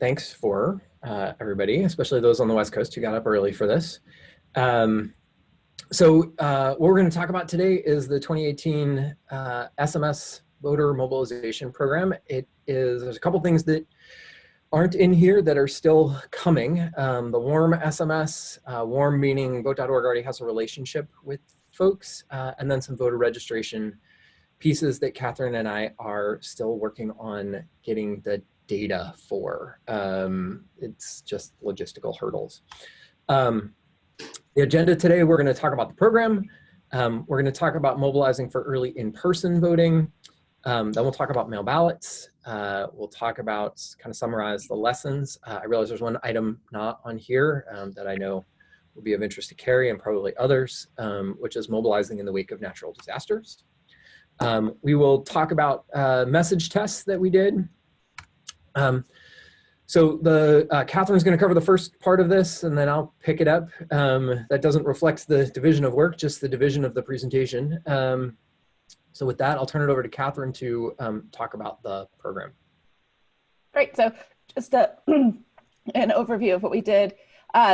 thanks for everybody, especially those on the West Coast who got up early for this. What we're going to talk about today is the 2018 SMS voter mobilization program. There's a couple things that aren't in here that are still coming. The warm SMS, warm meaning vote.org already has a relationship with folks, and then some voter registration pieces that Katherine and I are still working on getting the data for. It's just logistical hurdles. The agenda today, we're going to talk about the program. We're going to talk about mobilizing for early in-person voting. Then we'll talk about mail ballots. We'll talk about, kind of summarize the lessons. I realize there's one item not on here that I know will be of interest to Carrie and probably others, which is mobilizing in the wake of natural disasters. We will talk about message tests that we did. Katherine's going to cover the first part of this, and then I'll pick it up. That doesn't reflect the division of work, just the division of the presentation. So with that, I'll turn it over to Katherine to talk about the program. Great. So just an overview of what we did.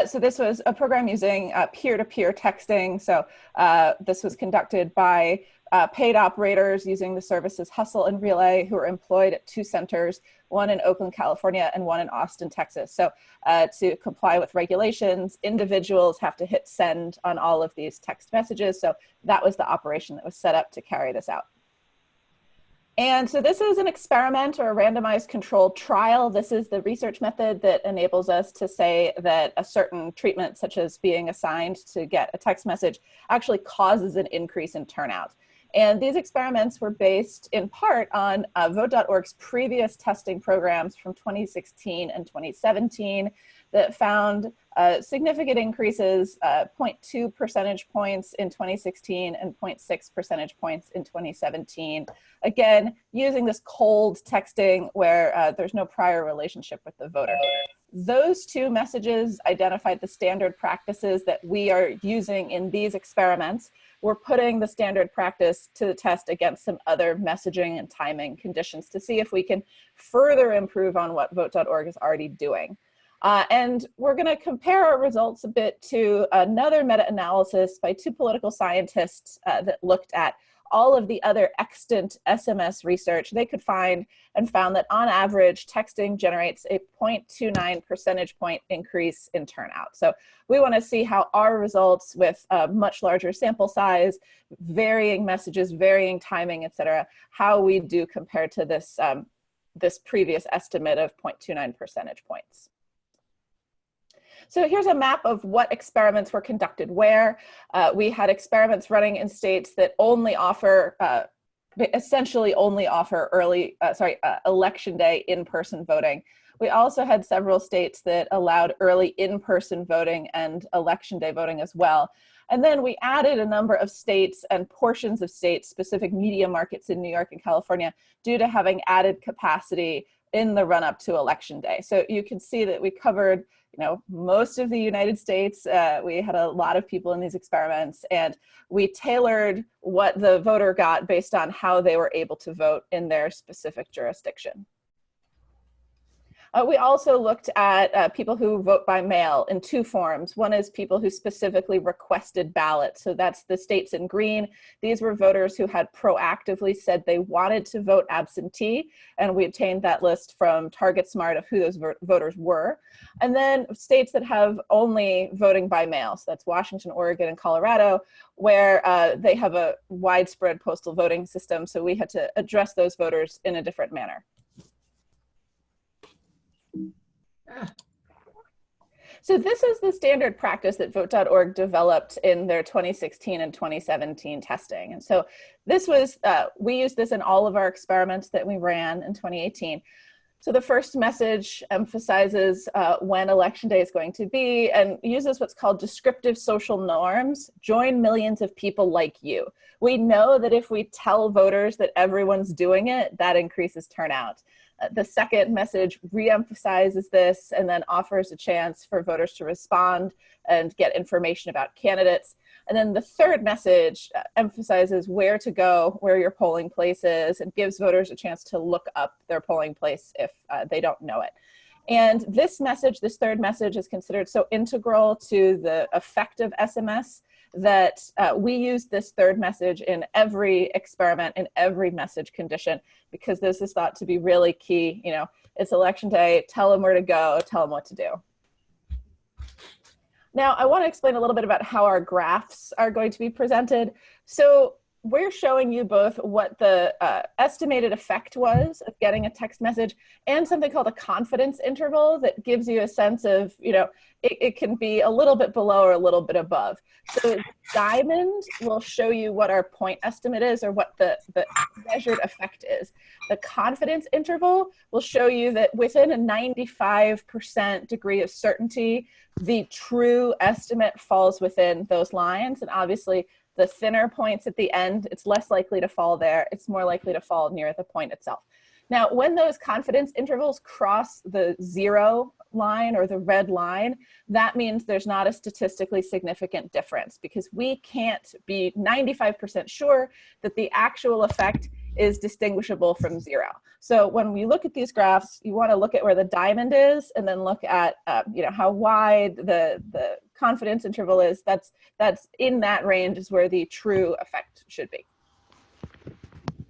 So this was a program using peer-to-peer texting. So this was conducted by paid operators using the services Hustle and Relay, who are employed at 2 centers, one in Oakland, California, and one in Austin, Texas. So to comply with regulations, individuals have to hit send on all of these text messages. So that was the operation that was set up to carry this out. And so this is an experiment or a randomized controlled trial. This is the research method that enables us to say that a certain treatment, such as being assigned to get a text message, actually causes an increase in turnout. And these experiments were based in part on vote.org's previous testing programs from 2016 and 2017 that found significant increases, 0.2 percentage points in 2016 and 0.6 percentage points in 2017. Again, using this cold texting where there's no prior relationship with the voter. Those 2 messages identified the standard practices that we are using in these experiments. We're putting the standard practice to the test against some other messaging and timing conditions to see if we can further improve on what vote.org is already doing. And we're going to compare our results a bit to another meta-analysis by 2 political scientists that looked at all of the other extant SMS research they could find and found that on average, texting generates a 0.29 percentage point increase in turnout. So we want to see how our results with a much larger sample size, varying messages, varying timing, et cetera, how we do compared to this, this previous estimate of 0.29 percentage points. So here's a map of what experiments were conducted where. We had experiments running in states that only offer, essentially only offer election day in-person voting. We also had several states that allowed early in-person voting and election day voting as well. And then we added a number of states and portions of states, specific media markets in New York and California, due to having added capacity in the run-up to election day. So you can see that we covered, most of the United States. We had a lot of people in these experiments, and we tailored what the voter got based on how they were able to vote in their specific jurisdiction. We also looked at people who vote by mail in 2 forms. One is people who specifically requested ballots. So that's the states in green. These were voters who had proactively said they wanted to vote absentee, and we obtained that list from TargetSmart of who those voters were. And then states that have only voting by mail. So that's Washington, Oregon, and Colorado, where they have a widespread postal voting system. So we had to address those voters in a different manner. So this is the standard practice that vote.org developed in their 2016 and 2017 testing. And so this was, we used this in all of our experiments that we ran in 2018. So the first message emphasizes when election day is going to be and uses what's called descriptive social norms. Join millions of people like you. We know that if we tell voters that everyone's doing it, that increases turnout. The second message reemphasizes this and then offers a chance for voters to respond and get information about candidates. And then the third message emphasizes where to go, where your polling place is, and gives voters a chance to look up their polling place if they don't know it. And this message, this third message, is considered so integral to the effect of SMS that we use this third message in every experiment, in every message condition, because this is thought to be really key. You know, it's election day, tell them where to go, tell them what to do. Now, I want to explain a little bit about how our graphs are going to be presented. So we're showing you both what the estimated effect was of getting a text message and something called a confidence interval that gives you a sense of, you know, it can be a little bit below or a little bit above. So the diamond will show you what our point estimate is, or what the measured effect is. The confidence interval will show you that within a 95% degree of certainty, the true estimate falls within those lines. And obviously, the thinner points at the end, it's less likely to fall there. It's more likely to fall near the point itself. Now, when those confidence intervals cross the 0 line or the red line, that means there's not a statistically significant difference, because we can't be 95% sure that the actual effect is distinguishable from 0. So when we look at these graphs, you want to look at where the diamond is, and then look at you know, how wide the confidence interval is. That's in that range is where the true effect should be.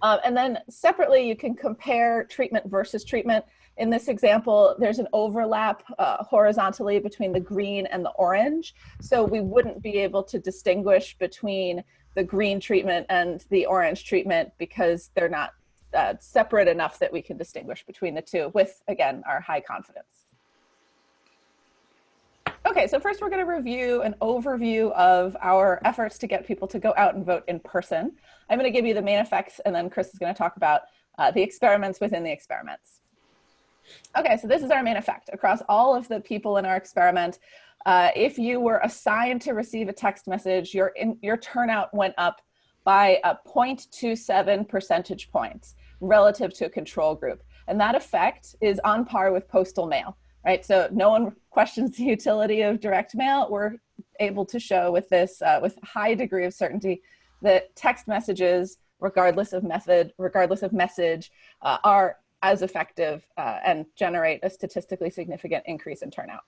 And then separately, you can compare treatment versus treatment. In this example, there's an overlap horizontally between the green and the orange. So we wouldn't be able to distinguish between the green treatment and the orange treatment, because they're not separate enough that we can distinguish between the two with, again, our high confidence. Okay, so first we're going to review an overview of our efforts to get people to go out and vote in person. I'm going to give you the main effects, and then Chris is going to talk about the experiments within the experiments. Okay, so this is our main effect. Across all of the people in our experiment, if you were assigned to receive a text message, your turnout went up by 0.27 percentage points relative to a control group. And that effect is on par with postal mail, right? So no one questions the utility of direct mail. We're able to show with this, with high degree of certainty, that text messages, regardless of method, regardless of message, are as effective and generate a statistically significant increase in turnout.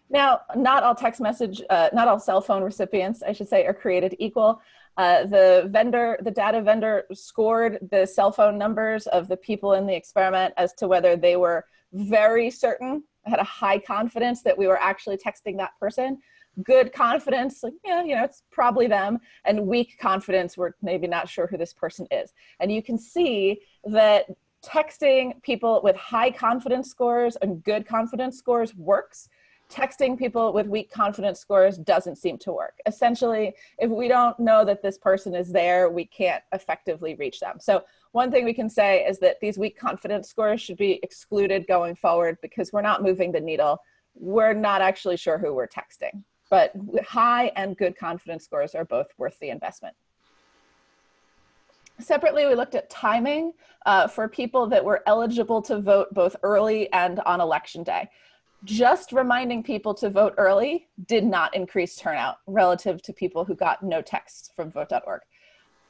Now, not all text message, not all cell phone recipients, I should say, are created equal. The data vendor scored the cell phone numbers of the people in the experiment as to whether they were very certain, had a high confidence that we were actually texting that person. Good confidence, like, yeah, you know, it's probably them. And weak confidence, we're maybe not sure who this person is. And you can see that texting people with high confidence scores and good confidence scores works. Texting people with weak confidence scores doesn't seem to work. Essentially, if we don't know that this person is there, we can't effectively reach them. So one thing we can say is that these weak confidence scores should be excluded going forward, because we're not moving the needle. We're not actually sure who we're texting. But high and good confidence scores are both worth the investment. Separately, we looked at timing for people that were eligible to vote both early and on election day. Just reminding people to vote early did not increase turnout relative to people who got no texts from vote.org.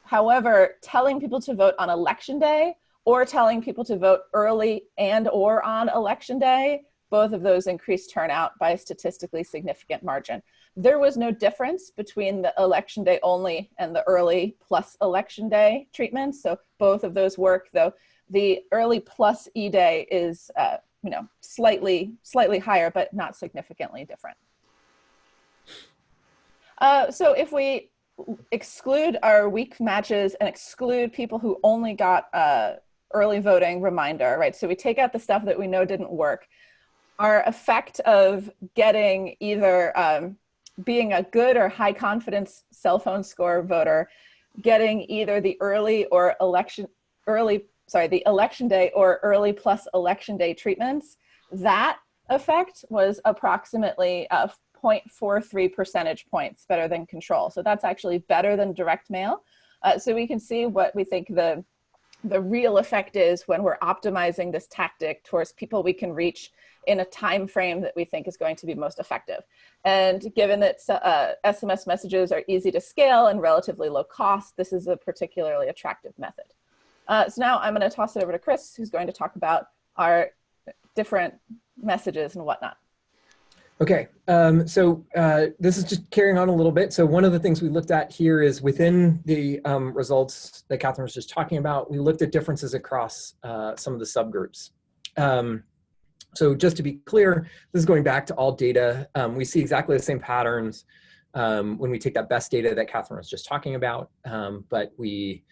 However, telling people to vote on election day or telling people to vote early and or on election day, both of those increased turnout by a statistically significant margin. There was no difference between the election day only and the early plus election day treatments. So both of those work, though the early plus E-day is you know, slightly higher, but not significantly different. So if we exclude our weak matches and exclude people who only got early voting reminder, right? So we take out the stuff that we know didn't work. Our effect of getting either being a good or high confidence cell phone score voter, getting either the the election day or early plus election day treatments, that effect was approximately 0.43 percentage points better than control. So that's actually better than direct mail. So we can see what we think the real effect is when we're optimizing this tactic towards people we can reach in a time frame that we think is going to be most effective. And given that SMS messages are easy to scale and relatively low cost, this is a particularly attractive method. So now I'm going to toss it over to Chris, who's going to talk about our different messages and whatnot. Okay, this is just carrying on a little bit. So one of the things we looked at here is within the results that Katherine was just talking about, we looked at differences across some of the subgroups. So just to be clear, this is going back to all data. We see exactly the same patterns when we take that best data that Katherine was just talking about, but we,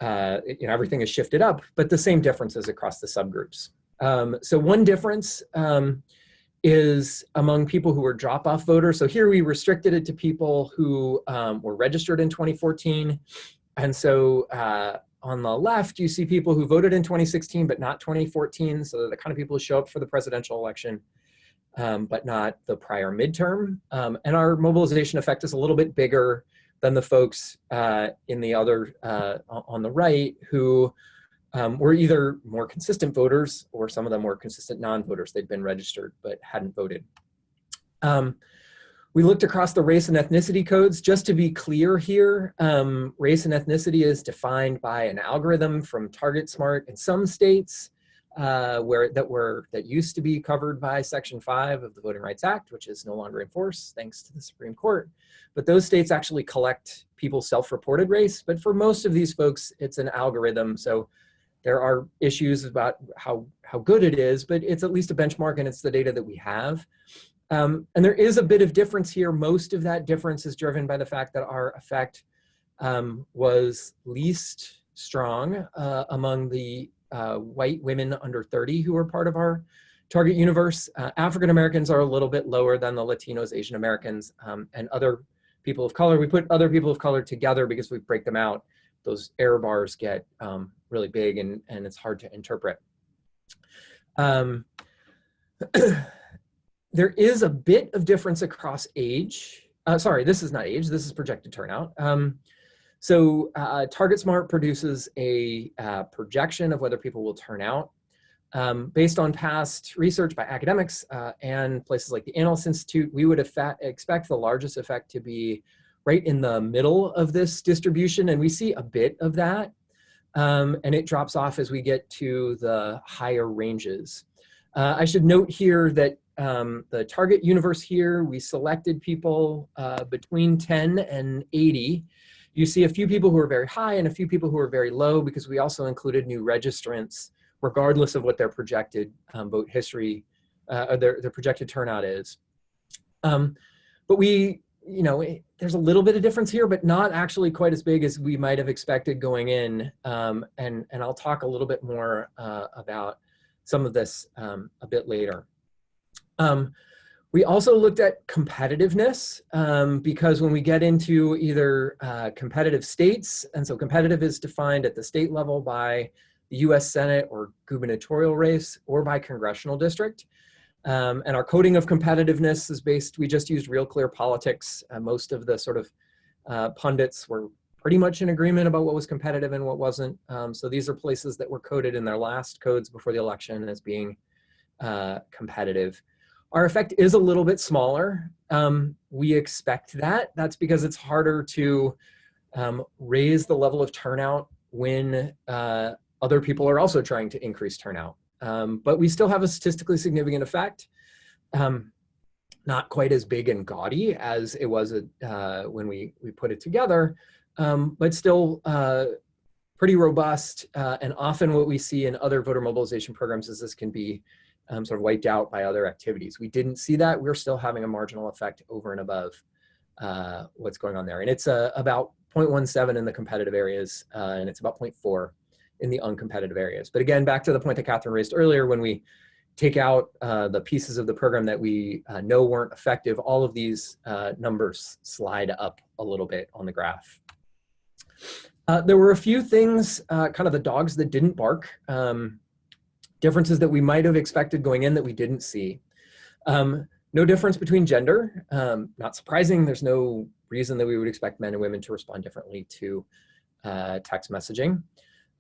everything is shifted up, but the same differences across the subgroups. So one difference is among people who were drop-off voters. So here we restricted it to people who were registered in 2014. And so on the left, you see people who voted in 2016, but not 2014. So they're the kind of people who show up for the presidential election, but not the prior midterm. And our mobilization effect is a little bit bigger than the folks in the other, on the right, who were either more consistent voters or some of them were consistent non-voters. They'd been registered but hadn't voted. We looked across the race and ethnicity codes. Just to be clear here, race and ethnicity is defined by an algorithm from TargetSmart in some states that used to be covered by Section 5 of the Voting Rights Act, which is no longer in force thanks to the Supreme Court. But those states actually collect people's self-reported race. But for most of these folks, it's an algorithm. So there are issues about how good it is, but it's at least a benchmark and it's the data that we have. And there is a bit of difference here. Most of that difference is driven by the fact that our effect was least strong among the white women under 30 who were part of our target universe. African Americans are a little bit lower than the Latinos, Asian Americans, and other people of color. We put other people of color together because we break them out. Those error bars get really big and it's hard to interpret. There is a bit of difference across age. Sorry, this is not age, this is projected turnout. So TargetSmart produces a projection of whether people will turn out based on past research by academics and places like the Analyst Institute. We would expect the largest effect to be right in the middle of this distribution, and we see a bit of that, and it drops off as we get to the higher ranges. I should note here that the target universe here, we selected people between 10 and 80. You see a few people who are very high and a few people who are very low because we also included new registrants, regardless of what their projected vote history, or their projected turnout is. But we, there's a little bit of difference here, but not actually quite as big as we might have expected going in. And I'll talk a little bit more about some of this a bit later. We also looked at competitiveness because when we get into either competitive states, and so competitive is defined at the state level by the US Senate or gubernatorial race or by congressional district. And our coding of competitiveness is based, we just used Real Clear Politics. Most of the sort of pundits were pretty much in agreement about what was competitive and what wasn't. So these are places that were coded in their last codes before the election as being competitive. Our effect is a little bit smaller. We expect that. That's because it's harder to raise the level of turnout when other people are also trying to increase turnout. But we still have a statistically significant effect. Not quite as big and gaudy as it was when we put it together, but still pretty robust. And often what we see in other voter mobilization programs is this can be sort of wiped out by other activities. We didn't see that. We're still having a marginal effect over and above what's going on there. And it's about 0.17 in the competitive areas, and it's about 0.4 in the uncompetitive areas. But again, back to the point that Katherine raised earlier, when we take out the pieces of the program that we know weren't effective, all of these numbers slide up a little bit on the graph. There were a few things, kind of the dogs that didn't bark, differences that we might have expected going in that we didn't see. No difference between gender, not surprising. There's no reason that we would expect men and women to respond differently to text messaging.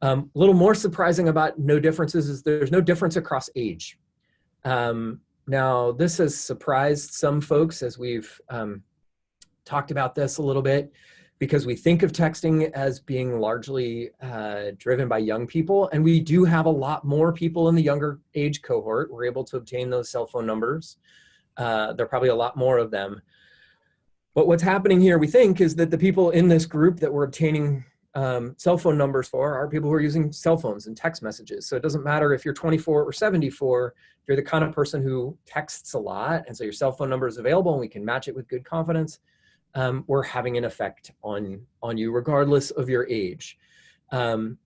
A little more surprising about no differences is there's no difference across age. Now, this has surprised some folks as we've talked about this a little bit, because we think of texting as being largely driven by young people, and we do have a lot more people in the younger age cohort. We're able to obtain those cell phone numbers. There are probably a lot more of them. But what's happening here, we think, is that the people in this group that we're obtaining cell phone numbers for are people who are using cell phones and text messages. So it doesn't matter if you're 24 or 74, if you're the kind of person who texts a lot, and so your cell phone number is available and we can match it with good confidence, we're having an effect on you regardless of your age. Katherine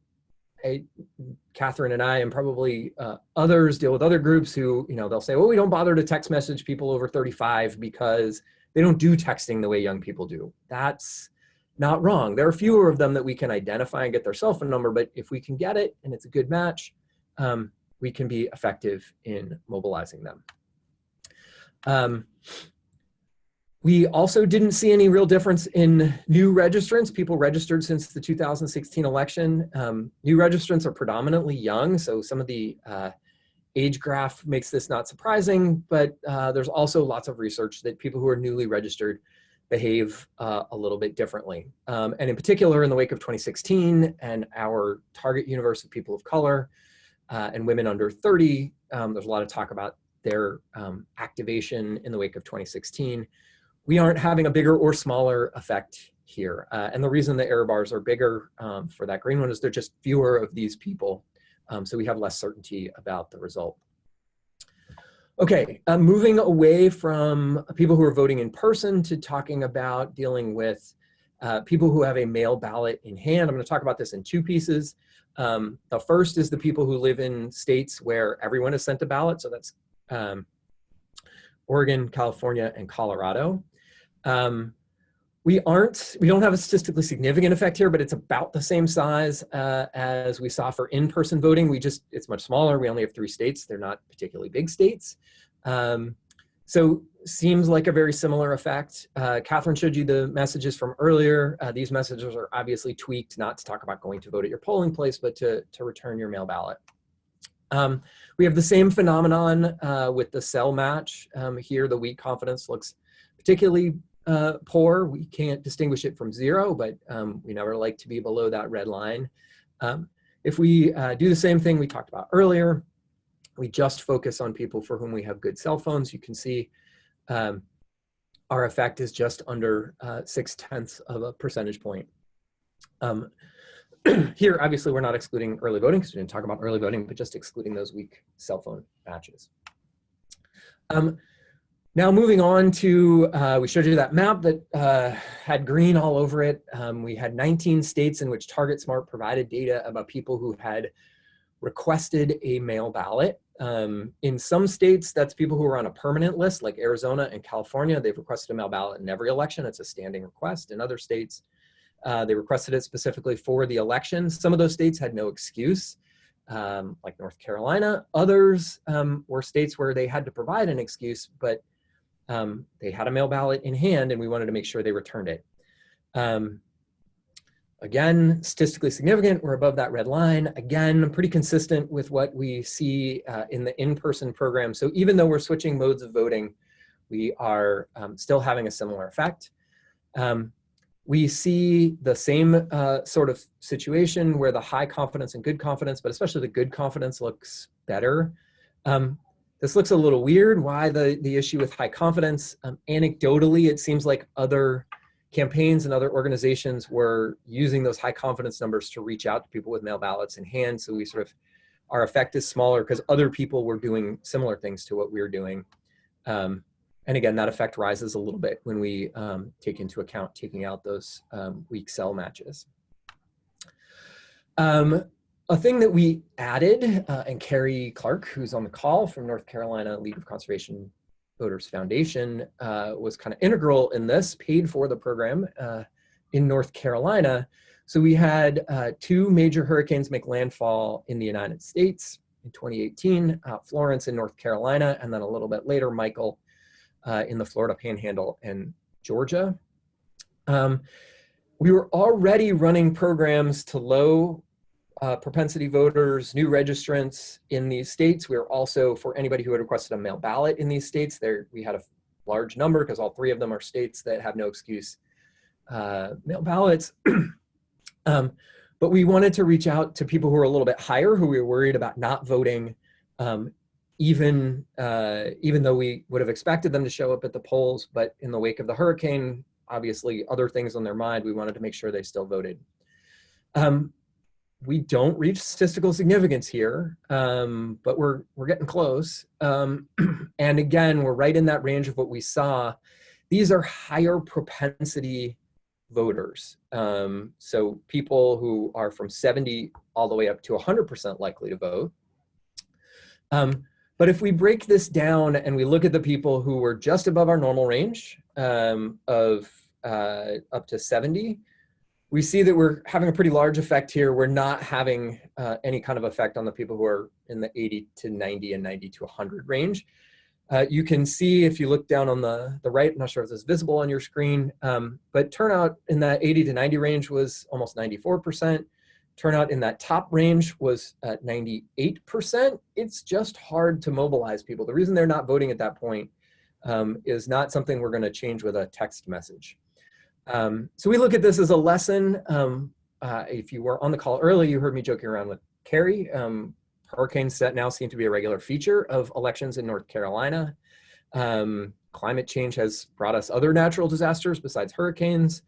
and I, and probably others, deal with other groups who, they'll say, well, we don't bother to text message people over 35 because they don't do texting the way young people do. That's not wrong. There are fewer of them that we can identify and get their cell phone number, but if we can get it and it's a good match, we can be effective in mobilizing them. We also didn't see any real difference in new registrants, people registered since the 2016 election. New registrants are predominantly young, so some of the age graph makes this not surprising, but there's also lots of research that people who are newly registered behave a little bit differently. And in particular, in the wake of 2016 and our target universe of people of color and women under 30, there's a lot of talk about their activation in the wake of 2016. We aren't having a bigger or smaller effect here. And the reason the error bars are bigger for that green one is there are just fewer of these people. So we have less certainty about the result. Okay, moving away from people who are voting in person to talking about dealing with people who have a mail ballot in hand. I'm going to talk about this in two pieces. The first is the people who live in states where everyone is sent a ballot. So that's Oregon, California, and Colorado. We don't have a statistically significant effect here, but it's about the same size as we saw for in-person voting. It's much smaller. We only have 3 states. They're not particularly big states. So seems like a very similar effect. Katherine showed you the messages from earlier. These messages are obviously tweaked, not to talk about going to vote at your polling place, but to return your mail ballot. We have the same phenomenon with the cell match. Here, the weak confidence looks particularly poor. We can't distinguish it from 0, but we never like to be below that red line. If we do the same thing we talked about earlier, we just focus on people for whom we have good cell phones, you can see our effect is just under 0.6 of a percentage point. Here, obviously, we're not excluding early voting because we didn't talk about early voting, but just excluding those weak cell phone matches. Now moving on to, we showed you that map that had green all over it. We had 19 states in which Target Smart provided data about people who had requested a mail ballot. In some states, that's people who are on a permanent list, like Arizona and California. They've requested a mail ballot in every election. It's a standing request. In other states, they requested it specifically for the election. Some of those states had no excuse, like North Carolina. Others were states where they had to provide an excuse, but they had a mail ballot in hand and we wanted to make sure they returned it. Again, statistically significant, we're above that red line. Again, pretty consistent with what we see in the in-person program. So even though we're switching modes of voting, we are still having a similar effect. We see the same sort of situation where the high confidence and good confidence, but especially the good confidence looks better. This looks a little weird. Why the issue with high confidence? Anecdotally, it seems like other campaigns and other organizations were using those high confidence numbers to reach out to people with mail ballots in hand. So we sort of, our effect is smaller because other people were doing similar things to what we were doing. And again, that effect rises a little bit when we take into account taking out those weak cell matches. A thing that we added, and Carrie Clark, who's on the call from North Carolina League of Conservation Voters Foundation, was kind of integral in this, paid for the program in North Carolina. So we had 2 major hurricanes make landfall in the United States in 2018, Florence in North Carolina, and then a little bit later, Michael in the Florida Panhandle and Georgia. We were already running programs to low propensity voters, new registrants in these states. We were also, for anybody who had requested a mail ballot in these states, we had a large number because all 3 of them are states that have no excuse mail ballots. But we wanted to reach out to people who are a little bit higher, who we were worried about not voting, even though we would have expected them to show up at the polls. But in the wake of the hurricane, obviously other things on their mind, we wanted to make sure they still voted. We don't reach statistical significance here, but we're getting close. And again, we're right in that range of what we saw. These are higher propensity voters. So people who are from 70 all the way up to 100% likely to vote. But if we break this down and we look at the people who were just above our normal range of up to 70, we see that we're having a pretty large effect here. We're not having any kind of effect on the people who are in the 80 to 90 and 90 to 100 range. You can see if you look down on the right, I'm not sure if this is visible on your screen, but turnout in that 80 to 90 range was almost 94%. Turnout in that top range was 98%. It's just hard to mobilize people. The reason they're not voting at that point is not something we're going to change with a text message. So we look at this as a lesson. If you were on the call early, you heard me joking around with Carrie. Hurricanes that now seem to be a regular feature of elections in North Carolina. Climate change has brought us other natural disasters besides hurricanes.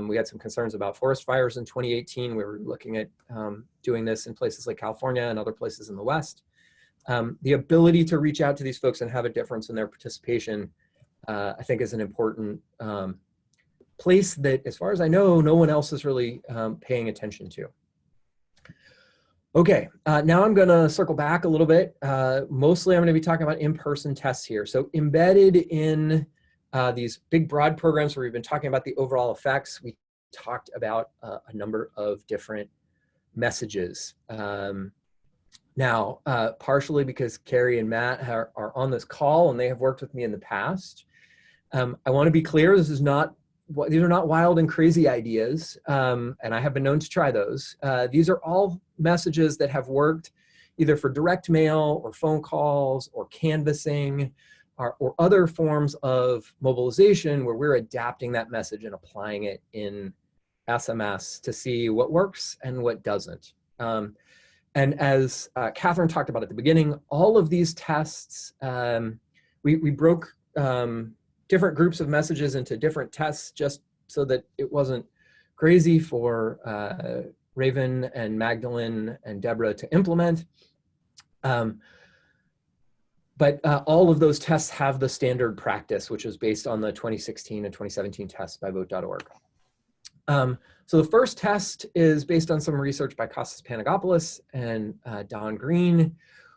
We had some concerns about forest fires in 2018. We were looking at doing this in places like California and other places in the West. The ability to reach out to these folks and have a difference in their participation, I think, is an important place that, as far as I know, no one else is really paying attention to. Okay, now I'm going to circle back a little bit. Mostly I'm going to be talking about in-person tests here. So embedded in these big broad programs where we've been talking about the overall effects, we talked about a number of different messages. Now, partially because Carrie and Matt are on this call and they have worked with me in the past. I want to be clear, these are not wild and crazy ideas, and I have been known to try those. These are all messages that have worked either for direct mail or phone calls or canvassing or other forms of mobilization where we're adapting that message and applying it in SMS to see what works and what doesn't. And as Katherine talked about at the beginning, all of these tests, we broke different groups of messages into different tests just so that it wasn't crazy for Raven and Magdalene and Debra to implement. But all of those tests have the standard practice, which is based on the 2016 and 2017 tests by vote.org. So the first test is based on some research by Kostas Panagopoulos and Don Green,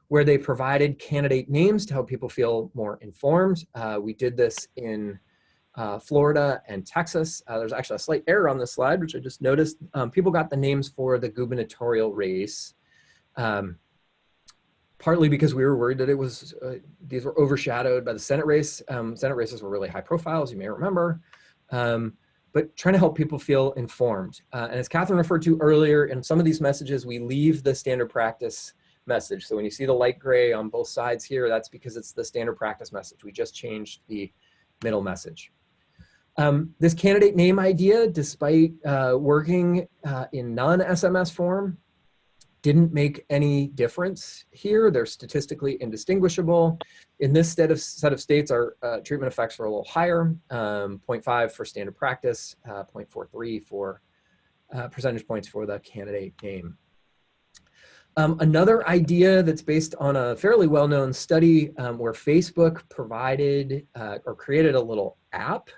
where they provided candidate names to help people feel more informed. We did this in Florida and Texas. There's actually a slight error on this slide, which I just noticed. People got the names for the gubernatorial race, partly because we were worried that it was, these were overshadowed by the Senate race. Senate races were really high profile, as you may remember, but trying to help people feel informed. And as Katherine referred to earlier, in some of these messages, we leave the standard practice message. So when you see the light gray on both sides here, that's because it's the standard practice message. We just changed the middle message. This candidate name idea, despite working in non-SMS form, didn't make any difference here. They're statistically indistinguishable. In this set of states, our treatment effects were a little higher, 0.5 for standard practice, 0.43 for percentage points for the candidate name. Another idea that's based on a fairly well-known study where Facebook provided or created a little app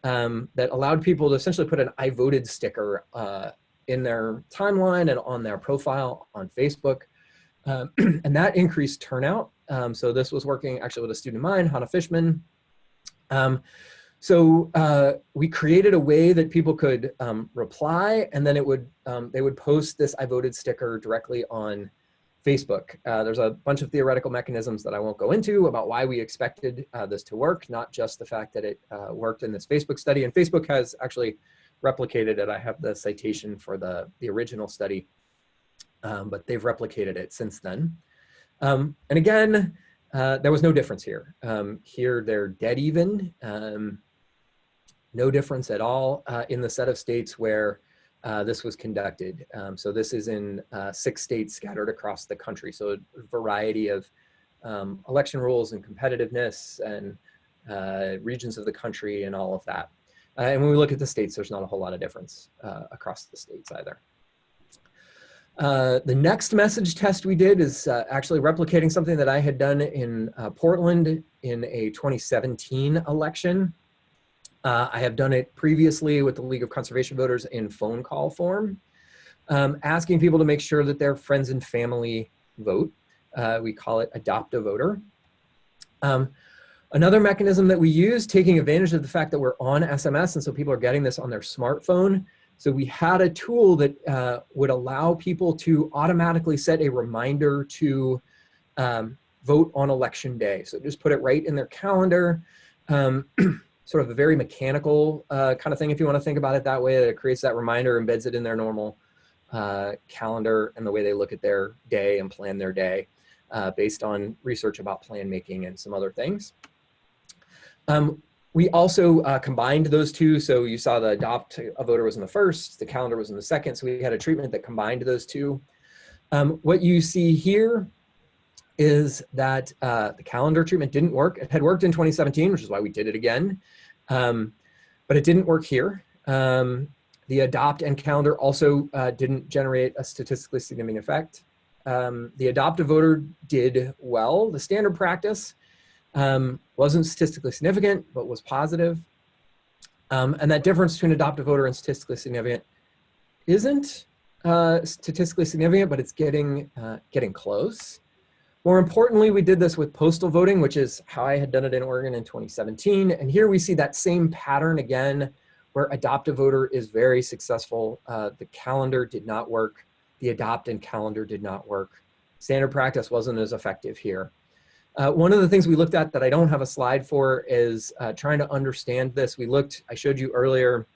that allowed people to essentially put an I voted sticker in their timeline and on their profile on Facebook. And that increased turnout. So this was working actually with a student of mine, Hannah Fishman. So we created a way that people could reply, and then they would post this I voted sticker directly on Facebook. There's a bunch of theoretical mechanisms that I won't go into about why we expected this to work, not just the fact that it worked in this Facebook study. And Facebook has actually replicated it. I have the citation for the original study, but they've replicated it since then. And again, there was no difference here. Here they're dead even. No difference at all in the set of states where this was conducted. So this is in 6 states scattered across the country. So a variety of election rules and competitiveness and regions of the country and all of that. And when we look at the states, there's not a whole lot of difference across the states either. The next message test we did is actually replicating something that I had done in Portland in a 2017 election. I have done it previously with the League of Conservation Voters in phone call form, asking people to make sure that their friends and family vote. We call it adopt a voter. Another mechanism that we use, taking advantage of the fact that we're on SMS, and so people are getting this on their smartphone. So we had a tool that would allow people to automatically set a reminder to vote on election day. So just put it right in their calendar. Sort of a very mechanical kind of thing, if you want to think about it that way, that it creates that reminder, embeds it in their normal calendar and the way they look at their day and plan their day based on research about plan making and some other things. We also combined those two. So you saw the adopt a voter was in the first, the calendar was in the second. So we had a treatment that combined those two. What you see here is that the calendar treatment didn't work. It had worked in 2017, which is why we did it again, but it didn't work here. The adopt and calendar also didn't generate a statistically significant effect. The adopt a voter did well. The standard practice wasn't statistically significant, but was positive. And that difference between adopt a voter and statistically significant isn't statistically significant, but it's getting close. More importantly, we did this with postal voting, which is how I had done it in Oregon in 2017. And here we see that same pattern again, where adopt a voter is very successful. The calendar did not work. The adopt and calendar did not work. Standard practice wasn't as effective here. One of the things we looked at that I don't have a slide for is trying to understand this. I showed you earlier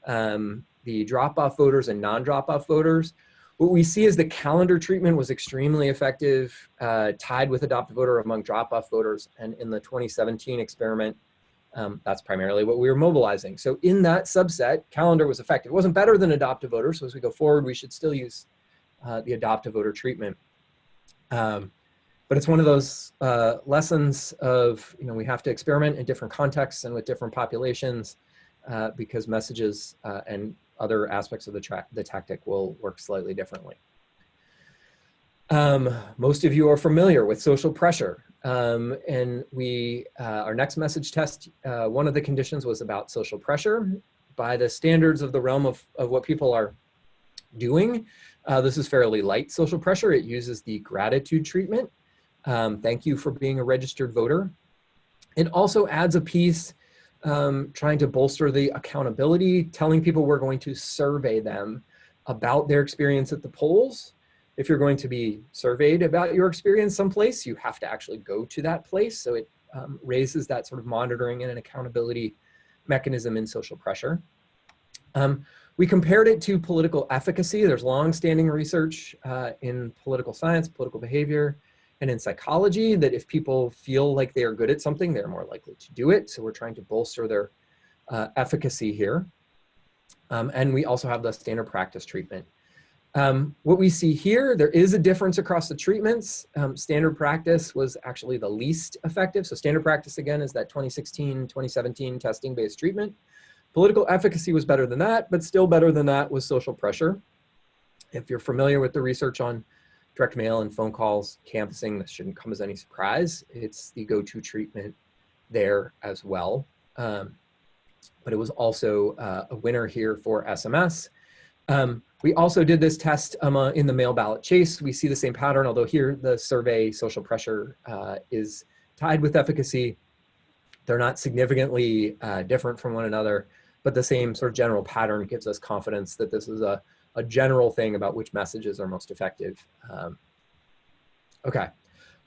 the drop-off voters and non-drop-off voters. What we see is the calendar treatment was extremely effective, tied with adopt a voter among drop-off voters. And in the 2017 experiment, that's primarily what we were mobilizing. So in that subset, calendar was effective. It wasn't better than adopt a voter. So as we go forward, we should still use the adopt a voter treatment. But it's one of those lessons of, we have to experiment in different contexts and with different populations because messages and other aspects of the tactic will work slightly differently. Most of you are familiar with social pressure. And our next message test, one of the conditions was about social pressure. By the standards of the realm of what people are doing, this is fairly light social pressure. It uses the gratitude treatment. Thank you for being a registered voter. It also adds a piece trying to bolster the accountability, telling people we're going to survey them about their experience at the polls. If you're going to be surveyed about your experience someplace, you have to actually go to that place. So it raises that sort of monitoring and an accountability mechanism in social pressure. We compared it to political efficacy. There's long-standing research in political science, political behavior, and in psychology that if people feel like they are good at something, they're more likely to do it. So we're trying to bolster their efficacy here. And we also have the standard practice treatment. What we see here, there is a difference across the treatments. Standard practice was actually the least effective. So standard practice, again, is that 2016, 2017 testing-based treatment. Political efficacy was better than that, but still better than that was social pressure. If you're familiar with the research on direct mail and phone calls, canvassing, this shouldn't come as any surprise. It's the go-to treatment there as well. But it was also a winner here for SMS. We also did this test in the mail ballot chase. We see the same pattern, although here the survey social pressure is tied with efficacy. They're not significantly different from one another, but the same sort of general pattern gives us confidence that this is a general thing about which messages are most effective. Okay.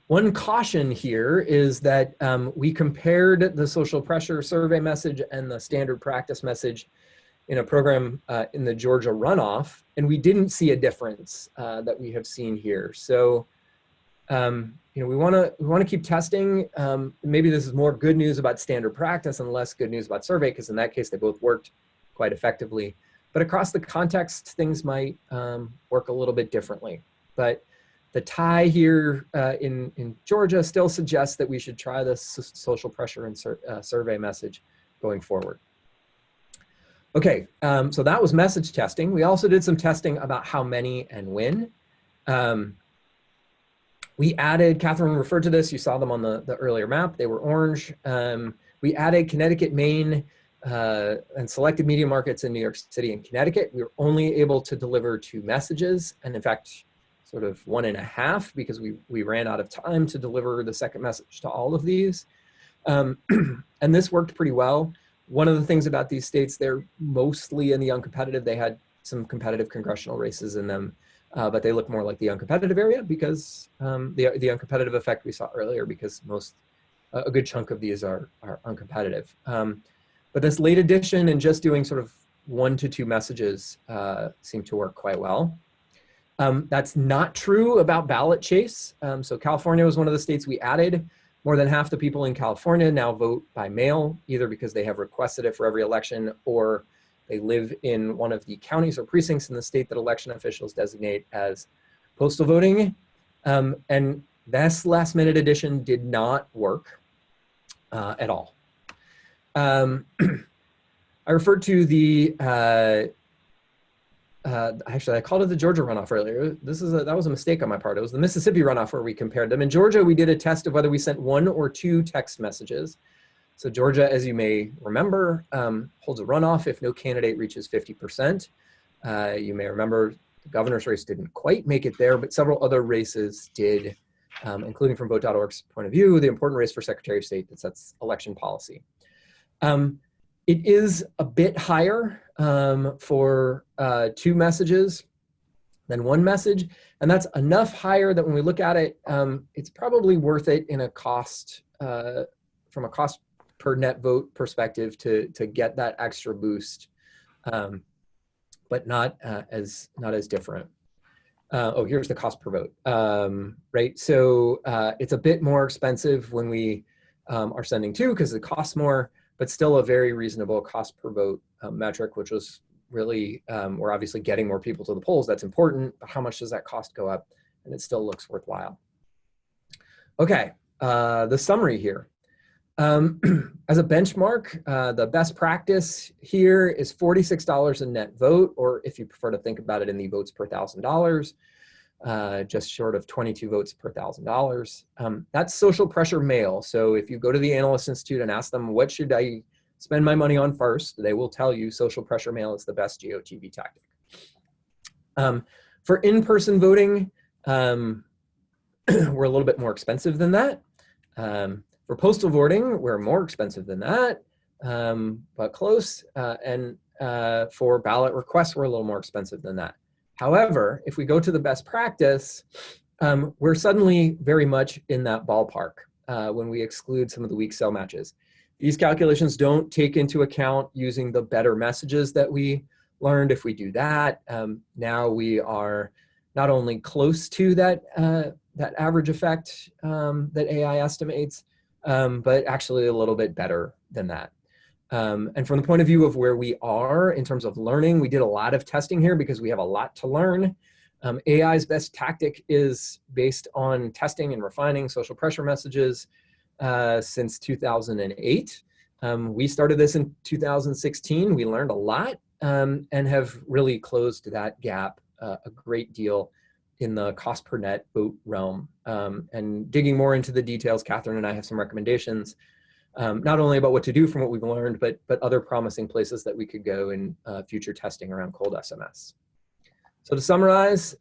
One caution here is that we compared the social pressure survey message and the standard practice message in a program in the Georgia runoff, and we didn't see a difference that we have seen here. So we want to keep testing. Maybe this is more good news about standard practice and less good news about survey, because in that case, they both worked quite effectively. But across the context, things might work a little bit differently. But the tie here in Georgia still suggests that we should try this social pressure and survey message going forward. Okay, so that was message testing. We also did some testing about how many and when. We added, Katherine referred to this, you saw them on the earlier map, they were orange. We added Connecticut, Maine, and selected media markets in New York City and Connecticut. We were only able to deliver 2 messages, and in fact, sort of 1.5, because we ran out of time to deliver the second message to all of these. And this worked pretty well. One of the things about these states, they're mostly in the uncompetitive. They had some competitive congressional races in them, but they look more like the uncompetitive area because the uncompetitive effect we saw earlier, because a good chunk of these are uncompetitive. But this late addition and just doing sort of 1 to 2 messages seemed to work quite well. That's not true about ballot chase. So California was one of the states we added. More than half the people in California now vote by mail, either because they have requested it for every election or they live in one of the counties or precincts in the state that election officials designate as postal voting. And this last minute addition did not work at all. I referred to the, actually I called it the Georgia runoff earlier. That was a mistake on my part. It was the Mississippi runoff where we compared them. In Georgia, we did a test of whether we sent 1 or 2 text messages. So Georgia, as you may remember, holds a runoff if no candidate reaches 50%. You may remember the governor's race didn't quite make it there, but several other races did, including from Vote.org's point of view, the important race for Secretary of State that sets election policy. It is a bit higher for 2 messages than 1 message, and that's enough higher that when we look at it, it's probably worth it in a cost, from a cost per net vote perspective to get that extra boost, but not as different. Oh, here's the cost per vote, right? So it's a bit more expensive when we are sending 2 because it costs more, but still a very reasonable cost per vote metric, which was really, we're obviously getting more people to the polls. That's important, but how much does that cost go up? And it still looks worthwhile. Okay, the summary here. As a benchmark, the best practice here is $46 a net vote, or if you prefer to think about it in the votes per $1,000, just short of 22 votes per $1,000. That's social pressure mail. So if you go to the Analyst Institute and ask them, what should I spend my money on first? They will tell you social pressure mail is the best GOTV tactic. For in-person voting, we're a little bit more expensive than that. For postal voting, we're more expensive than that, but close. And for ballot requests, we're a little more expensive than that. However, if we go to the best practice, we're suddenly very much in that ballpark when we exclude some of the weak cell matches. These calculations don't take into account using the better messages that we learned. If we do that, now we are not only close to that, that average effect that AI estimates, but actually a little bit better than that. And from the point of view of where we are in terms of learning, we did a lot of testing here because we have a lot to learn. AI's best tactic is based on testing and refining social pressure messages since 2008. We started this in 2016. We learned a lot and have really closed that gap a great deal in the cost per net vote realm. And digging more into the details, Katherine and I have some recommendations, not only about what to do from what we've learned, but other promising places that we could go in future testing around cold SMS. So to summarize,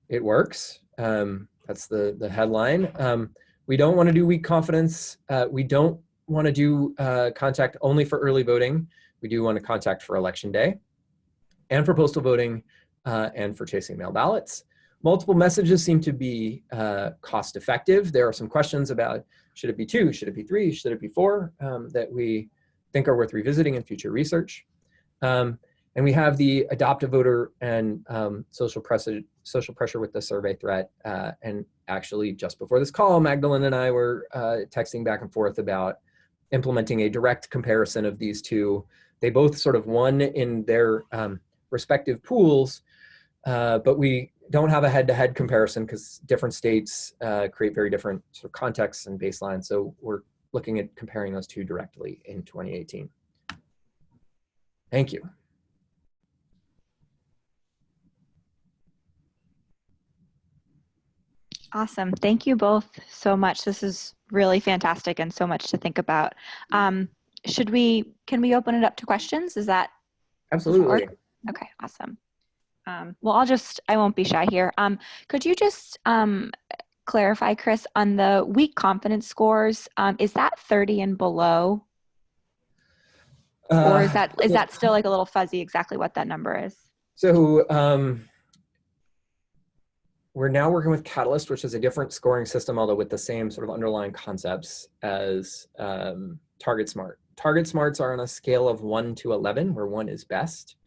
it works. That's the headline. We don't want to do weak confidence. We don't want to do contact only for early voting. We do want to contact for election day and for postal voting and for chasing mail ballots. Multiple messages seem to be cost effective. There are some questions about, should it be 2, should it be 3, should it be 4, that we think are worth revisiting in future research. And we have the adopt a voter and social pressure with the survey threat. And actually, just before this call, Magdalene and I were texting back and forth about implementing a direct comparison of these two. They both sort of won in their respective pools, but we don't have a head-to-head comparison because different states create very different sort of contexts and baselines. So we're looking at comparing those two directly in 2018. Thank you. Awesome. Thank you both so much. This is really fantastic and so much to think about. Can we open it up to questions? Is that? Absolutely. Okay, awesome. Well, I won't be shy here. Could you just clarify, Chris, on the weak confidence scores, is that 30 and below? Or is that still like a little fuzzy exactly what that number is? So we're now working with Catalyst, which is a different scoring system, although with the same sort of underlying concepts as Target Smart. Target Smarts are on a scale of 1 to 11, where 1 is best.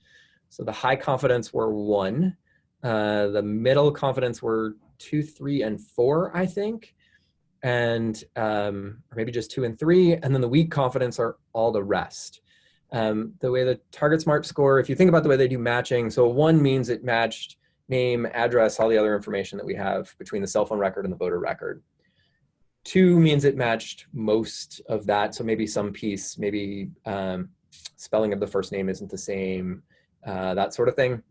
So the high confidence were 1. The middle confidence were 2, 3, and 4, I think. And or maybe just 2 and 3. And then the weak confidence are all the rest. The way the Target Smart score, if you think about the way they do matching, so 1 means it matched name, address, all the other information that we have between the cell phone record and the voter record. 2 means it matched most of that. So maybe some piece, maybe spelling of the first name isn't the same, that sort of thing.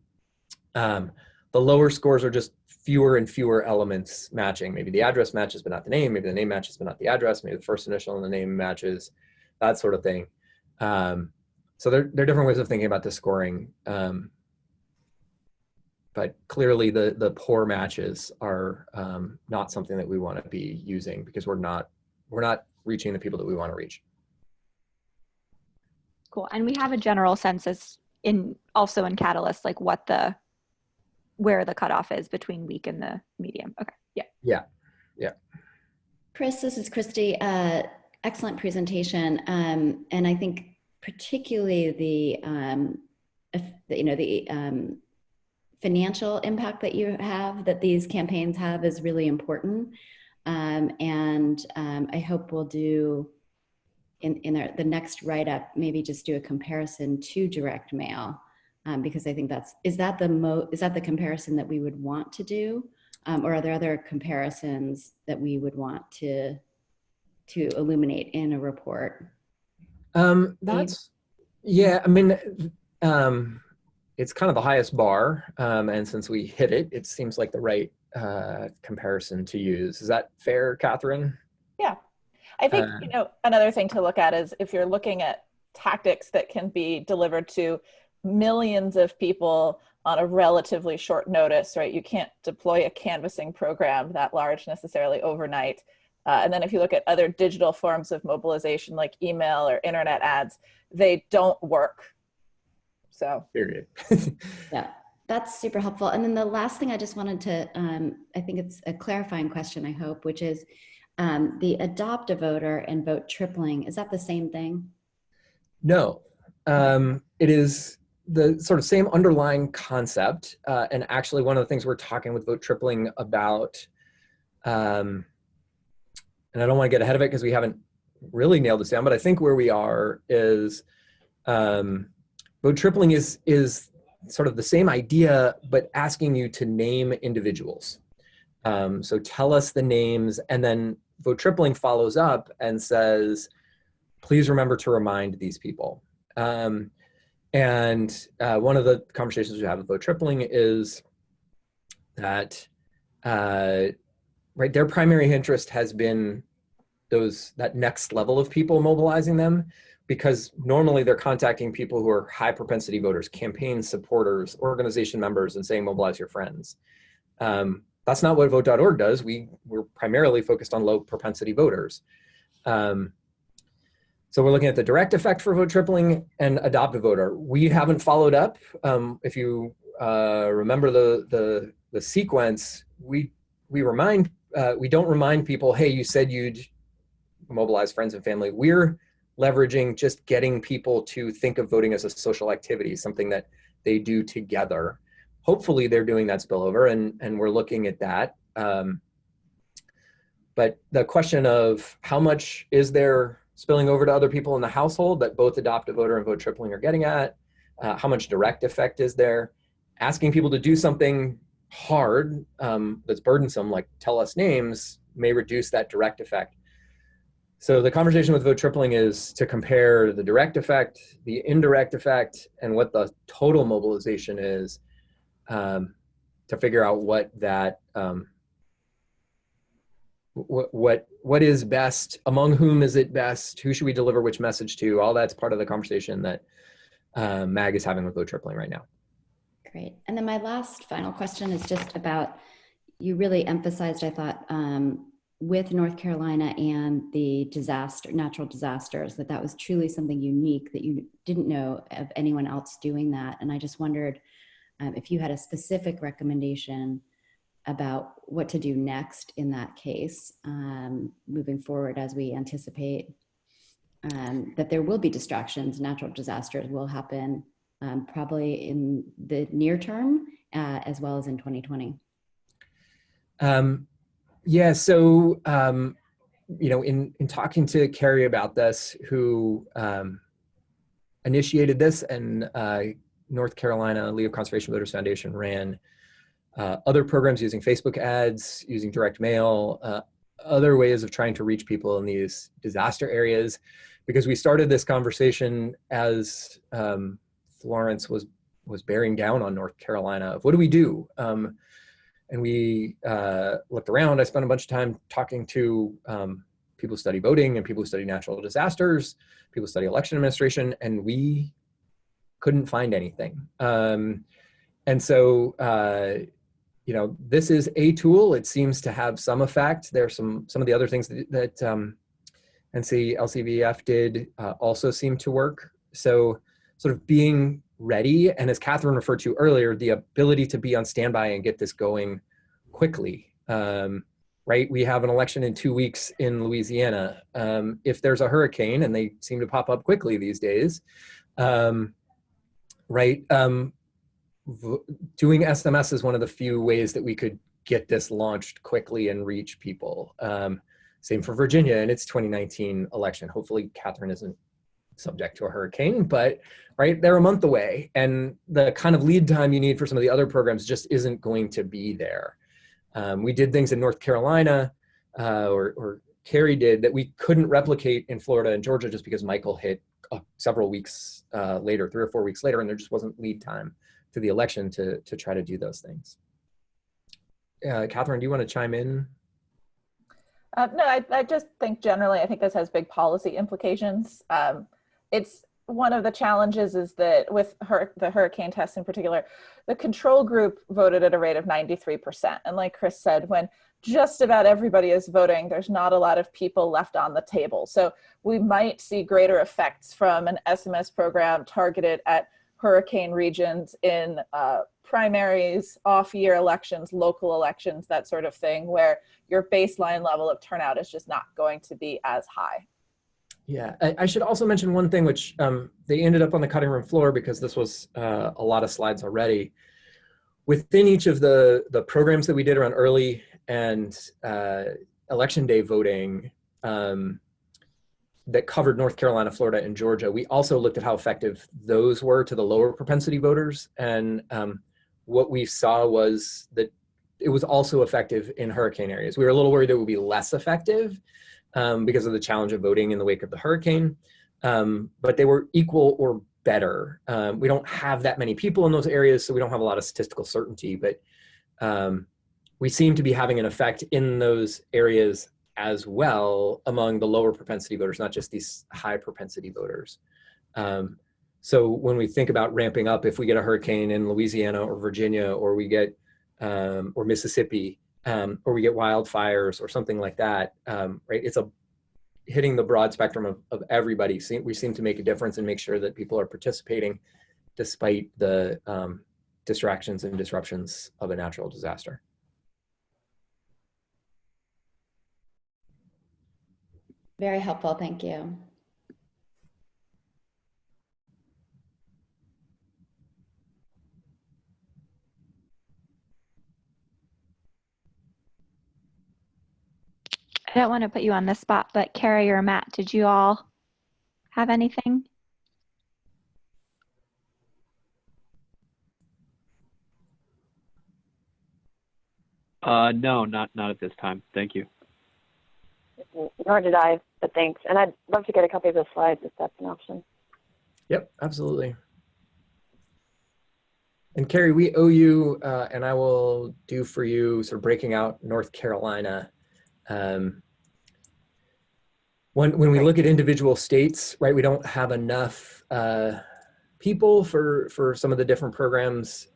The lower scores are just fewer and fewer elements matching. Maybe the address matches, but not the name. Maybe the name matches, but not the address. Maybe the first initial and the name matches, that sort of thing. So there are different ways of thinking about the scoring. But clearly the poor matches are not something that we want to be using because we're not reaching the people that we want to reach. Cool. And we have a general census also in Catalyst, like where the cutoff is between weak and the medium. Okay. Yeah. Chris, this is Christy. Excellent presentation. And I think particularly the financial impact that these campaigns have is really important. I hope we'll do in the next write-up, maybe just do a comparison to direct mail, because I think is that the comparison that we would want to do, or are there other comparisons that we would want to illuminate in a report? Yeah, I mean, it's kind of the highest bar, and since we hit it, it seems like the right comparison to use. Is that fair, Katherine? Yeah, I think another thing to look at is if you're looking at tactics that can be delivered to millions of people on a relatively short notice, right? You can't deploy a canvassing program that large necessarily overnight. And then if you look at other digital forms of mobilization like email or internet ads, they don't work. So period. Yeah, that's super helpful. And then the last thing I just wanted to, I think it's a clarifying question, I hope, which is the adopt a voter and vote tripling. Is that the same thing? No, it is the sort of same underlying concept. And actually one of the things we're talking with vote tripling about, and I don't want to get ahead of it because we haven't really nailed this down, but I think where we are is vote tripling is sort of the same idea, but asking you to name individuals. So tell us the names, and then vote tripling follows up and says, please remember to remind these people. And one of the conversations we have with vote tripling is that their primary interest has been that next level of people, mobilizing them, because normally they're contacting people who are high propensity voters, campaign supporters, organization members, and saying mobilize your friends. That's not what vote.org does. We're primarily focused on low propensity voters. So we're looking at the direct effect for vote tripling and adopt a voter. We haven't followed up. If you remember the sequence, we don't remind people, hey, you said you'd mobilize friends and family. We're leveraging just getting people to think of voting as a social activity, something that they do together. Hopefully they're doing that spillover, and we're looking at that. But the question of how much is there spilling over to other people in the household that both adopt a voter and vote tripling are getting at, how much direct effect is there? Asking people to do something hard that's burdensome, like tell us names, may reduce that direct effect. So the conversation with vote tripling is to compare the direct effect, the indirect effect, and what the total mobilization is, to figure out what that what is best, among whom is it best, who should we deliver which message to. All that's part of the conversation that MAG is having with vote tripling right now. Great. And then my last final question is just about, you really emphasized, I thought, with North Carolina and the natural disasters, that was truly something unique, that you didn't know of anyone else doing that. And I just wondered if you had a specific recommendation about what to do next in that case, moving forward, as we anticipate that there will be distractions. Natural disasters will happen probably in the near term, as well as in 2020. Yeah, so, in talking to Carrie about this, who initiated this, and North Carolina League of Conservation Voters Foundation ran other programs using Facebook ads, using direct mail, other ways of trying to reach people in these disaster areas, because we started this conversation as Florence was bearing down on North Carolina of what do we do? And we looked around. I spent a bunch of time talking to people who study voting and people who study natural disasters, people who study election administration, and we couldn't find anything. And so, this is a tool. It seems to have some effect. There's some of the other things that NC-LCVF did also seem to work. So sort of being ready, and as Katherine referred to earlier, the ability to be on standby and get this going quickly. Right? We have an election in 2 weeks in Louisiana. If there's a hurricane, and they seem to pop up quickly these days, right? Doing SMS is one of the few ways that we could get this launched quickly and reach people. Same for Virginia in its 2019 election. Hopefully Katherine isn't subject to a hurricane, but right, they're a month away, and the kind of lead time you need for some of the other programs just isn't going to be there. We did things in North Carolina, or Carrie did, that we couldn't replicate in Florida and Georgia just because Michael hit several weeks later, 3 or 4 weeks later, and there just wasn't lead time to the election to try to do those things. Katherine, do you want to chime in? No, I just think generally, I think this has big policy implications. It's one of the challenges is that with the hurricane tests in particular, the control group voted at a rate of 93%. And like Chris said, when just about everybody is voting, there's not a lot of people left on the table. So we might see greater effects from an SMS program targeted at hurricane regions in primaries, off-year elections, local elections, that sort of thing, where your baseline level of turnout is just not going to be as high. Yeah, I should also mention one thing, which they ended up on the cutting room floor because this was a lot of slides already. Within each of the programs that we did around early and election day voting that covered North Carolina, Florida, and Georgia, we also looked at how effective those were to the lower propensity voters. And what we saw was that it was also effective in hurricane areas. We were a little worried it would be less effective because of the challenge of voting in the wake of the hurricane, but they were equal or better. We don't have that many people in those areas, so we don't have a lot of statistical certainty, but we seem to be having an effect in those areas as well among the lower propensity voters, not just these high propensity voters. So when we think about ramping up, if we get a hurricane in Louisiana or Virginia, or we get, or Mississippi, or we get wildfires or something like that, right? It's hitting the broad spectrum of everybody. We seem to make a difference and make sure that people are participating despite the distractions and disruptions of a natural disaster. Very helpful, thank you. I don't want to put you on the spot, but Carrie or Matt, did you all have anything? No, not at this time. Thank you. Nor did I, but thanks. And I'd love to get a copy of the slides if that's an option. Yep, absolutely. And Carrie, we owe you, and I will do for you, sort of breaking out North Carolina. When we look at individual states, right, we don't have enough people for some of the different programs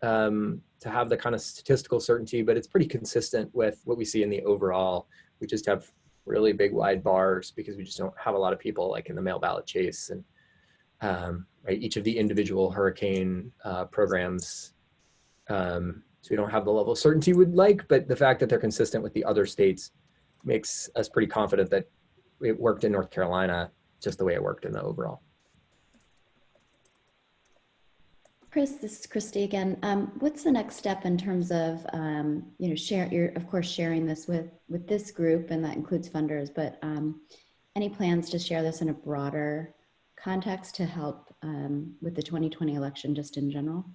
to have the kind of statistical certainty, but it's pretty consistent with what we see in the overall. We just have really big wide bars because we just don't have a lot of people like in the mail ballot chase, and right, each of the individual hurricane programs, so we don't have the level of certainty we'd like, but the fact that they're consistent with the other states makes us pretty confident that it worked in North Carolina just the way it worked in the overall. Chris, this is Christy again. What's the next step in terms of, you know, you're of course sharing this with this group, and that includes funders, but any plans to share this in a broader context to help with the 2020 election just in general?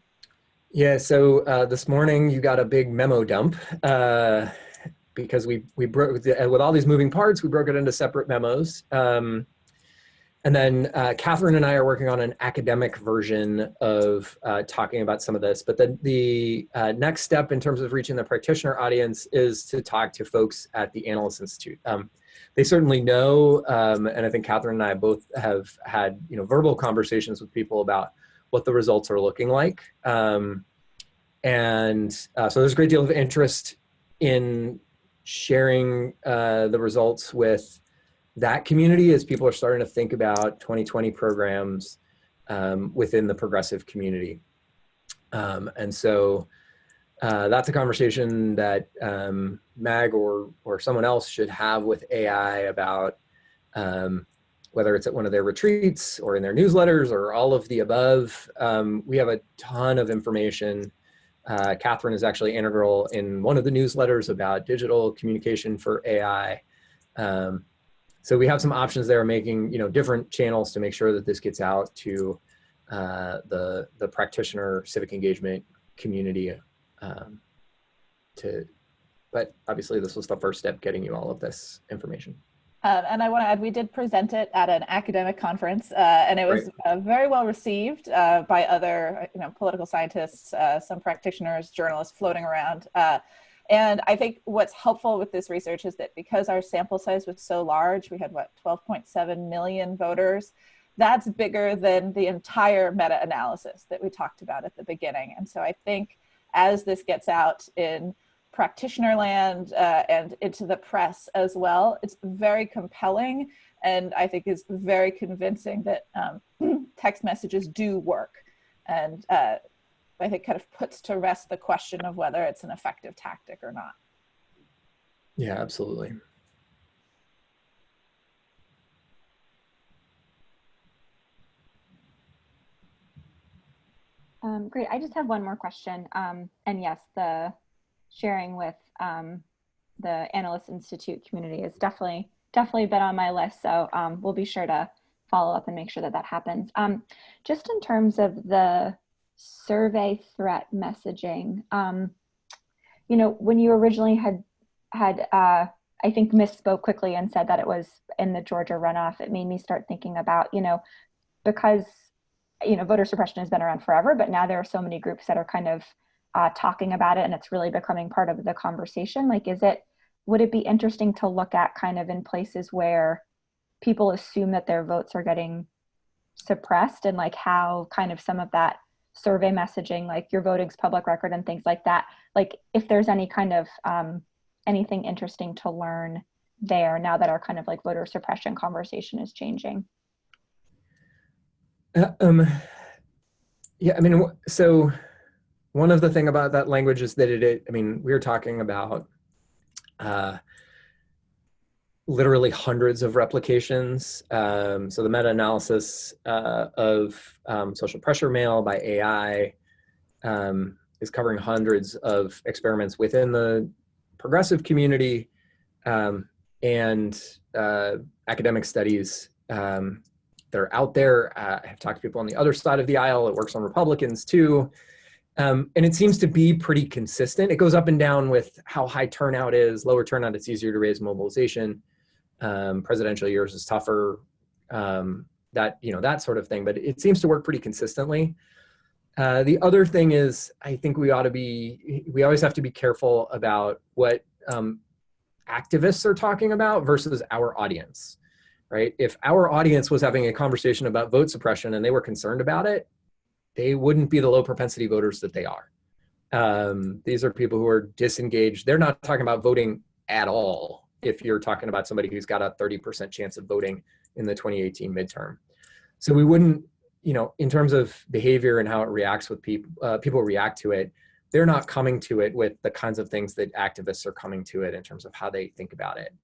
Yeah, so this morning you got a big memo dump because we broke, with all these moving parts, we broke it into separate memos. And then Katherine and I are working on an academic version of talking about some of this. But then the next step in terms of reaching the practitioner audience is to talk to folks at the Analyst Institute. They certainly know, and I think Katherine and I both have had verbal conversations with people about what the results are looking like. So there's a great deal of interest in sharing the results with that community as people are starting to think about 2020 programs within the progressive community. And so that's a conversation that Mag or someone else should have with AI about whether it's at one of their retreats or in their newsletters or all of the above. We have a ton of information. Katherine is actually integral in one of the newsletters about digital communication for AI. So we have some options there, making different channels to make sure that this gets out to the practitioner civic engagement community. But obviously this was the first step, getting you all of this information. And I want to add, we did present it at an academic conference, and it was very well received by other political scientists, some practitioners, journalists floating around. And I think what's helpful with this research is that because our sample size was so large, we had 12.7 million voters. That's bigger than the entire meta-analysis that we talked about at the beginning. And so I think as this gets out in practitioner land and into the press as well, it's very compelling, and I think is very convincing that text messages do work. And I think kind of puts to rest the question of whether it's an effective tactic or not. Yeah, absolutely. Great. I just have one more question. And yes, the sharing with the Analyst Institute community is definitely been on my list. So we'll be sure to follow up and make sure that that happens. Just in terms of the survey threat messaging, when you originally had I think misspoke quickly and said that it was in the Georgia runoff, it made me start thinking about, because voter suppression has been around forever, but now there are so many groups that are kind of talking about it, and it's really becoming part of the conversation. Like, would it be interesting to look at kind of in places where people assume that their votes are getting suppressed, and like how kind of some of that survey messaging, like your voting's public record and things like that, like if there's any kind of anything interesting to learn there now that our kind of like voter suppression conversation is changing? Yeah, I mean, so one of the thing about that language is that we were talking about literally hundreds of replications. So the meta-analysis of social pressure mail by AI is covering hundreds of experiments within the progressive community. and academic studies that are out there. I have talked to people on the other side of the aisle. It works on Republicans too. And it seems to be pretty consistent. It goes up and down with how high turnout is. Lower turnout, it's easier to raise mobilization. Presidential years is tougher. That sort of thing. But it seems to work pretty consistently. The other thing is, I think we always have to be careful about what activists are talking about versus our audience, right? If our audience was having a conversation about vote suppression and they were concerned about it, they wouldn't be the low propensity voters that they are. These are people who are disengaged. They're not talking about voting at all if you're talking about somebody who's got a 30% chance of voting in the 2018 midterm. So we wouldn't, in terms of behavior and how it reacts with people react to it, they're not coming to it with the kinds of things that activists are coming to it in terms of how they think about it.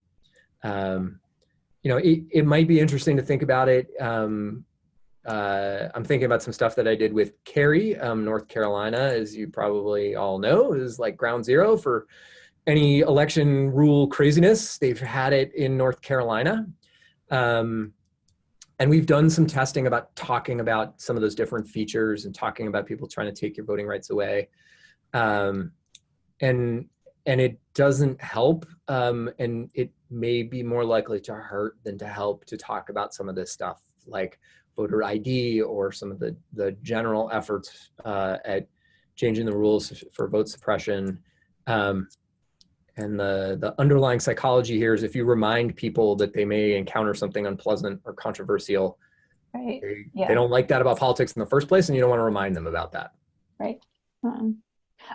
It might be interesting to think about it. I'm thinking about some stuff that I did with Cary, North Carolina, as you probably all know, is like ground zero for any election rule craziness. They've had it in North Carolina. And we've done some testing about talking about some of those different features and talking about people trying to take your voting rights away. And it doesn't help. And it may be more likely to hurt than to help to talk about some of this stuff like voter ID or some of the general efforts at changing the rules for vote suppression. And the underlying psychology here is if you remind people that they may encounter something unpleasant or controversial, Right. they don't like that about politics in the first place, and you don't want to remind them about that. Right.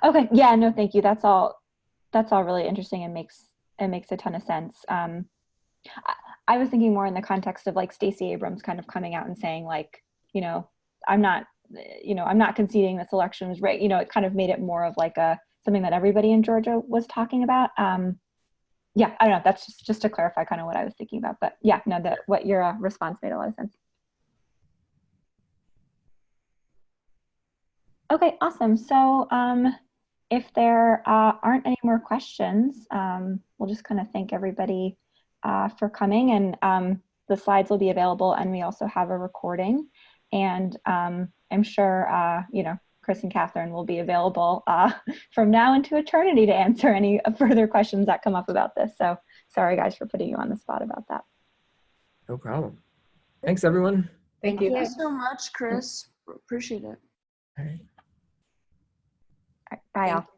Okay. Yeah. No. Thank you. That's all really interesting and makes a ton of sense. I was thinking more in the context of like Stacey Abrams kind of coming out and saying like, I'm not conceding this election was right. It kind of made it more of like something that everybody in Georgia was talking about. Yeah, I don't know. That's just to clarify kind of what I was thinking about. But yeah, no, what your response made a lot of sense. Okay, awesome. So if there aren't any more questions, we'll just kind of thank everybody for coming, and the slides will be available, and we also have a recording, and I'm sure Chris and Katherine will be available from now into eternity to answer any further questions that come up about this. So sorry guys for putting you on the spot about that. No problem. Thanks everyone. Thank you. Thank you so much, Chris. Appreciate it. All right. All right, bye all.